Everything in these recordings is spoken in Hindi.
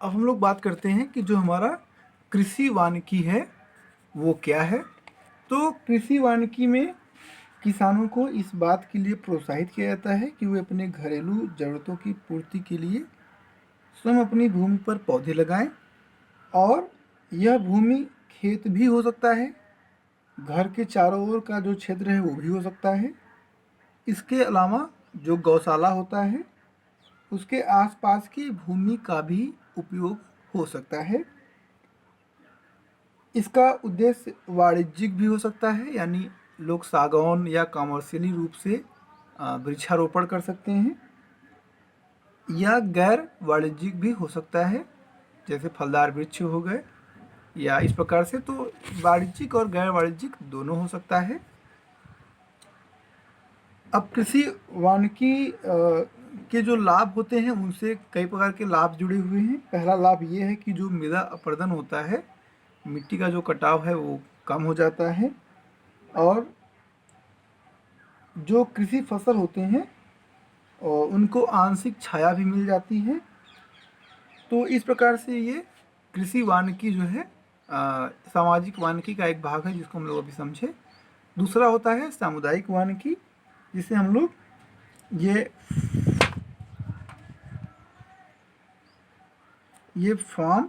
अब हम लोग बात करते हैं कि जो हमारा कृषि वानिकी है वो क्या है। तो कृषि वानिकी में किसानों को इस बात के लिए प्रोत्साहित किया जाता है कि वे अपने घरेलू ज़रूरतों की पूर्ति के लिए स्वयं अपनी भूमि पर पौधे लगाएं। और यह भूमि खेत भी हो सकता है, घर के चारों ओर का जो क्षेत्र है वो भी हो सकता है। इसके अलावा जो गौशाला होता है उसके आसपास की भूमि का भी उपयोग हो सकता है। इसका उद्देश्य वाणिज्यिक भी हो सकता है, यानी लोग सागौन या कॉमर्शियली रूप से वृक्षारोपण कर सकते हैं, या गैर वाणिज्यिक भी हो सकता है, जैसे फलदार वृक्ष हो गए या इस प्रकार से। तो वाणिज्यिक और गैर वाणिज्यिक दोनों हो सकता है। अब कृषि वानिकी के जो लाभ होते हैं उनसे कई प्रकार के लाभ जुड़े हुए हैं। पहला लाभ ये है कि जो मृदा अपरदन होता है, मिट्टी का जो कटाव है वो कम हो जाता है, और जो कृषि फसल होते हैं उनको आंशिक छाया भी मिल जाती है। तो इस प्रकार से ये कृषि वानिकी जो है सामाजिक वानिकी का एक भाग है, जिसको हम लोग अभी समझे। दूसरा होता है सामुदायिक वानिकी, जिसे हम लोग ये फार्म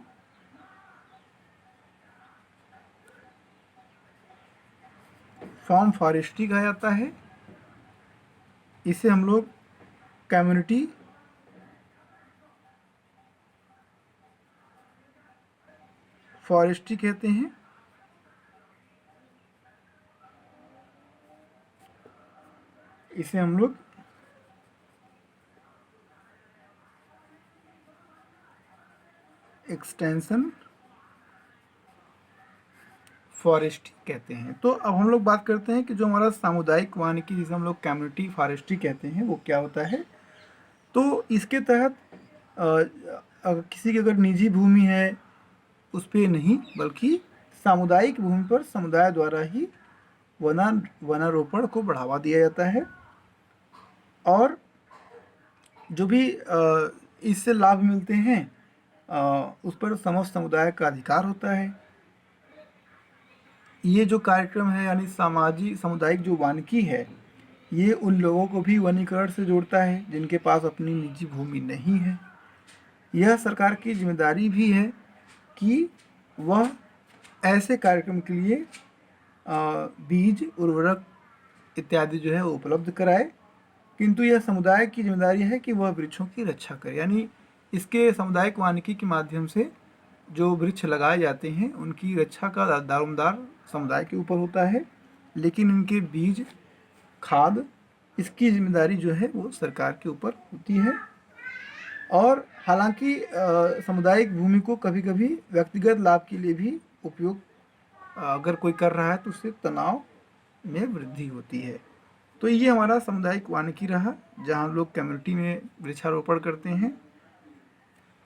फॉरेस्ट्री कहा जाता है। इसे हम लोग कम्युनिटी फॉरेस्ट्री कहते हैं। इसे हम लोग एक्सटेंशन फॉरेस्ट्री कहते हैं। तो अब हम लोग बात करते हैं कि जो हमारा सामुदायिक वानिकी, जिसे हम लोग कम्युनिटी फॉरेस्ट्री कहते हैं, वो क्या होता है। तो इसके तहत अगर किसी की अगर निजी भूमि है उस पर नहीं, बल्कि सामुदायिक भूमि पर समुदाय द्वारा ही वनारोपण को बढ़ावा दिया जाता है। और जो भी इससे लाभ मिलते हैं उस पर समस्त समुदाय का अधिकार होता है। ये जो कार्यक्रम है, यानी सामाजिक सामुदायिक जो वानिकी है, ये उन लोगों को भी वनीकरण से जोड़ता है जिनके पास अपनी निजी भूमि नहीं है। यह सरकार की जिम्मेदारी भी है कि वह ऐसे कार्यक्रम के लिए बीज, उर्वरक इत्यादि जो है वो उपलब्ध कराए, किंतु यह समुदाय की जिम्मेदारी है कि वह वृक्षों की रक्षा करे। यानी इसके सामुदायिक वानिकी के माध्यम से जो वृक्ष लगाए जाते हैं उनकी रक्षा का दारोमदार समुदाय के ऊपर होता है, लेकिन इनके बीज, खाद, इसकी जिम्मेदारी जो है वो सरकार के ऊपर होती है। और हालांकि सामुदायिक भूमि को कभी कभी व्यक्तिगत लाभ के लिए भी उपयोग अगर कोई कर रहा है तो उससे तनाव में वृद्धि होती है। तो ये हमारा सामुदायिक वानिकी रहा, जहाँ हम लोग कम्युनिटी में वृक्षारोपण करते हैं।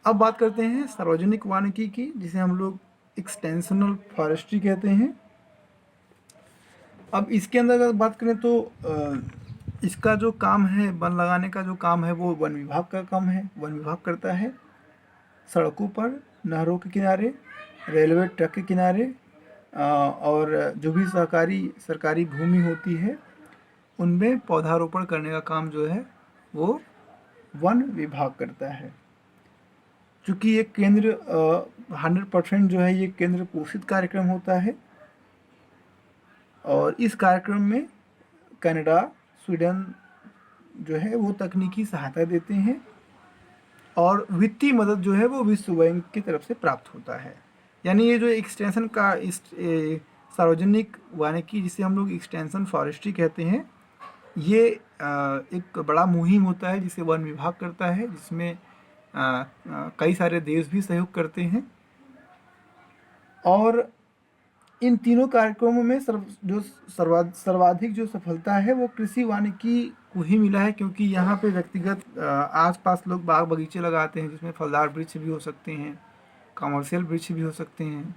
अब बात करते हैं सार्वजनिक वानिकी की, जिसे हम लोग एक्सटेंशनल फॉरेस्ट्री कहते हैं। अब इसके अंदर अगर बात करें तो इसका जो काम है, वन लगाने का जो काम है, वो वन विभाग का काम है। वन विभाग करता है सड़कों पर, नहरों के किनारे, रेलवे ट्रैक के किनारे, और जो भी सरकारी भूमि होती है उनमें पौधारोपण करने का काम जो है वो वन विभाग करता है। चूँकि ये केंद्र 100% जो है ये केंद्र पोषित कार्यक्रम होता है, और इस कार्यक्रम में कनाडा, स्वीडन जो है वो तकनीकी सहायता देते हैं, और वित्तीय मदद जो है वो विश्व बैंक की तरफ से प्राप्त होता है। यानी ये जो एक्सटेंशन का सार्वजनिक वानिकी, जिसे हम लोग एक्सटेंशन फॉरेस्ट्री कहते हैं, ये एक बड़ा मुहिम होता है जिसे वन विभाग करता है, जिसमें कई सारे देश भी सहयोग करते हैं। और इन तीनों कार्यक्रमों में सर्वाधिक जो सफलता है वो कृषि वानिकी को ही मिला है, क्योंकि यहाँ पे व्यक्तिगत आसपास लोग बाग बगीचे लगाते हैं, जिसमें फलदार वृक्ष भी हो सकते हैं, कमर्शियल वृक्ष भी हो सकते हैं,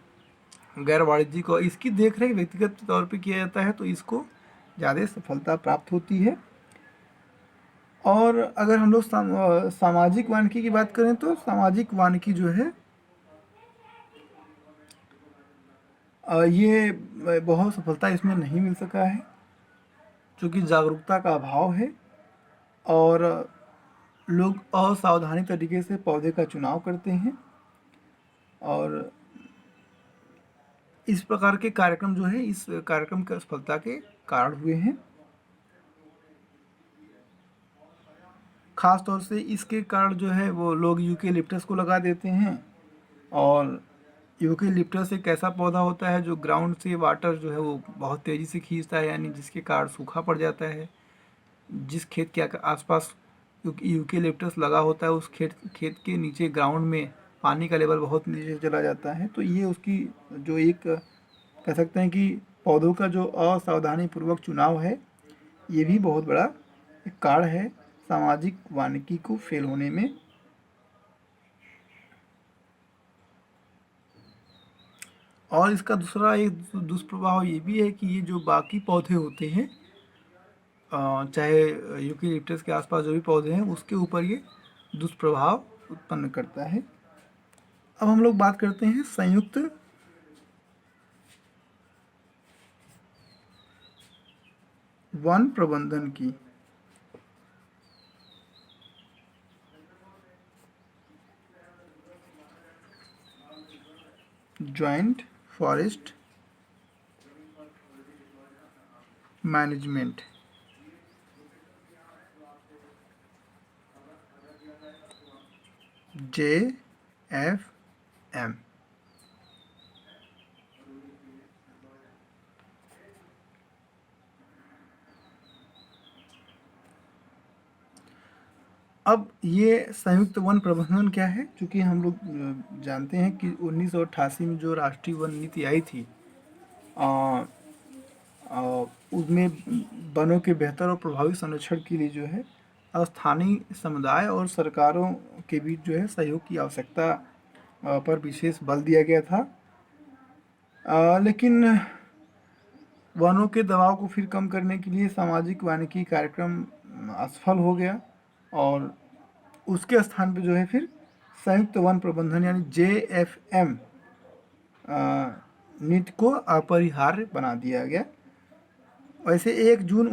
गैर वाणिज्यिक, और इसकी देखरेख व्यक्तिगत तौर पे किया जाता है, तो इसको ज़्यादा सफलता प्राप्त होती है। और अगर हम लोग सामाजिक वानिकी की बात करें तो सामाजिक वानिकी जो है ये बहुत सफलता इसमें नहीं मिल सका है, क्योंकि जागरूकता का अभाव है और लोग असावधानी तरीके से पौधे का चुनाव करते हैं और इस प्रकार के कार्यक्रम जो है इस कार्यक्रम की असफलता के कारण हुए हैं। खास तौर से इसके कारण जो है वो लोग यूकेलिप्टस को लगा देते हैं और यूकेलिप्टस एक ऐसा पौधा होता है जो ग्राउंड से वाटर जो है वो बहुत तेज़ी से खींचता है, यानी जिसके कारण सूखा पड़ जाता है। जिस खेत के आसपास यूकेलिप्टस लगा होता है उस खेत के नीचे ग्राउंड में पानी का लेवल बहुत नीचे चला जाता है, तो ये उसकी जो एक कह सकते हैं कि पौधों का जो असावधानी पूर्वक चुनाव है ये भी बहुत बड़ा एक कारण है सामाजिक वानिकी को फेल होने में। और इसका दूसरा एक दुष्प्रभाव ये भी है कि ये जो बाकी पौधे होते हैं चाहे यूकेलिप्टस के आसपास जो भी पौधे हैं उसके ऊपर ये दुष्प्रभाव उत्पन्न करता है। अब हम लोग बात करते हैं संयुक्त वन प्रबंधन की। Joint forest management. JFM। अब ये संयुक्त वन प्रबंधन क्या है, क्योंकि हम लोग जानते हैं कि 1988 में जो राष्ट्रीय वन नीति आई थी उसमें वनों के बेहतर और प्रभावी संरक्षण के लिए जो है स्थानीय समुदाय और सरकारों के बीच जो है सहयोग की आवश्यकता पर विशेष बल दिया गया था। लेकिन वनों के दबाव को फिर कम करने के लिए सामाजिक वानिकी कार्यक्रम असफल हो गया और उसके स्थान पे जो है फिर संयुक्त वन प्रबंधन यानी JFM नीति को अपरिहार्य बना दिया गया। वैसे 1 जून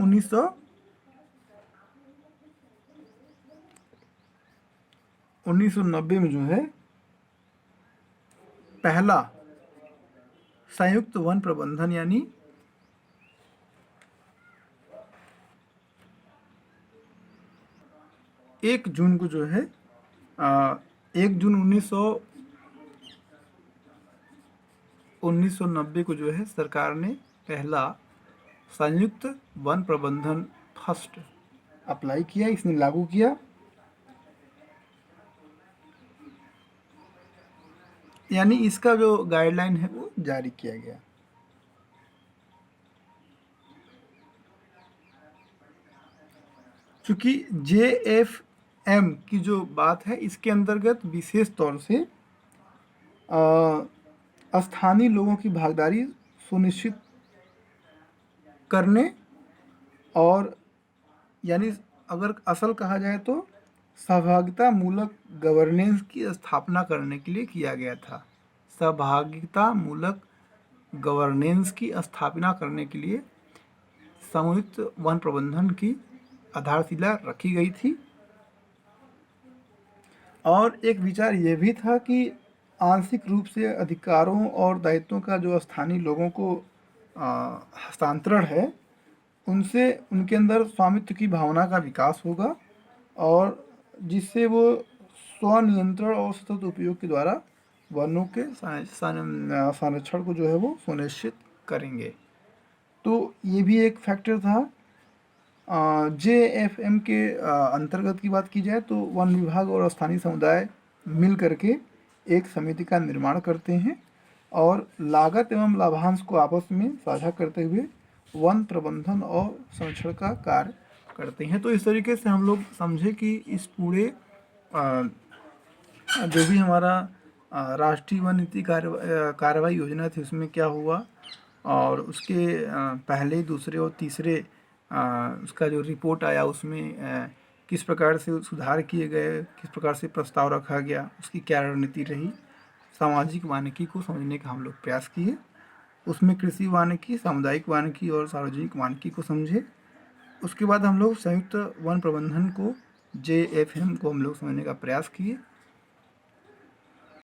1990 में जो है पहला संयुक्त वन प्रबंधन यानी 1 जून को जो है 1 जून 1990 को जो है सरकार ने पहला संयुक्त वन प्रबंधन फर्स्ट अप्लाई किया, इसने लागू किया। यानी इसका जो गाइडलाइन है वो जारी किया गया। क्योंकि JFM की जो बात है इसके अंतर्गत विशेष तौर से स्थानीय लोगों की भागीदारी सुनिश्चित करने और यानी अगर असल कहा जाए तो सहभागिता मूलक गवर्नेंस की स्थापना करने के लिए किया गया था। सहभागिता मूलक गवर्नेंस की स्थापना करने के लिए संयुक्त वन प्रबंधन की आधारशिला रखी गई थी। और एक विचार यह भी था कि आंशिक रूप से अधिकारों और दायित्वों का जो स्थानीय लोगों को हस्तांतरण है उनसे उनके अंदर स्वामित्व की भावना का विकास होगा और जिससे वो स्वनियंत्रण और सतत उपयोग के द्वारा वनों के संरक्षण को जो है वो सुनिश्चित करेंगे। तो ये भी एक फैक्टर था। JFM के अंतर्गत की बात की जाए तो वन विभाग और स्थानीय समुदाय मिल करके एक समिति का निर्माण करते हैं और लागत एवं लाभांश को आपस में साझा करते हुए वन प्रबंधन और संरक्षण का कार्य करते हैं। तो इस तरीके से हम लोग समझे कि इस पूरे जो भी हमारा राष्ट्रीय वन नीति कार्रवाई योजना थी उसमें क्या हुआ और उसके पहले दूसरे और तीसरे उसका जो रिपोर्ट आया उसमें किस प्रकार से सुधार किए गए, किस प्रकार से प्रस्ताव रखा गया, उसकी क्या रणनीति रही, सामाजिक वानिकी को समझने का हम लोग प्रयास किए। उसमें कृषि वानिकी, सामुदायिक वानिकी और सार्वजनिक वानिकी को समझे। उसके बाद हम लोग संयुक्त वन प्रबंधन को, JFM को हम लोग समझने का प्रयास किए।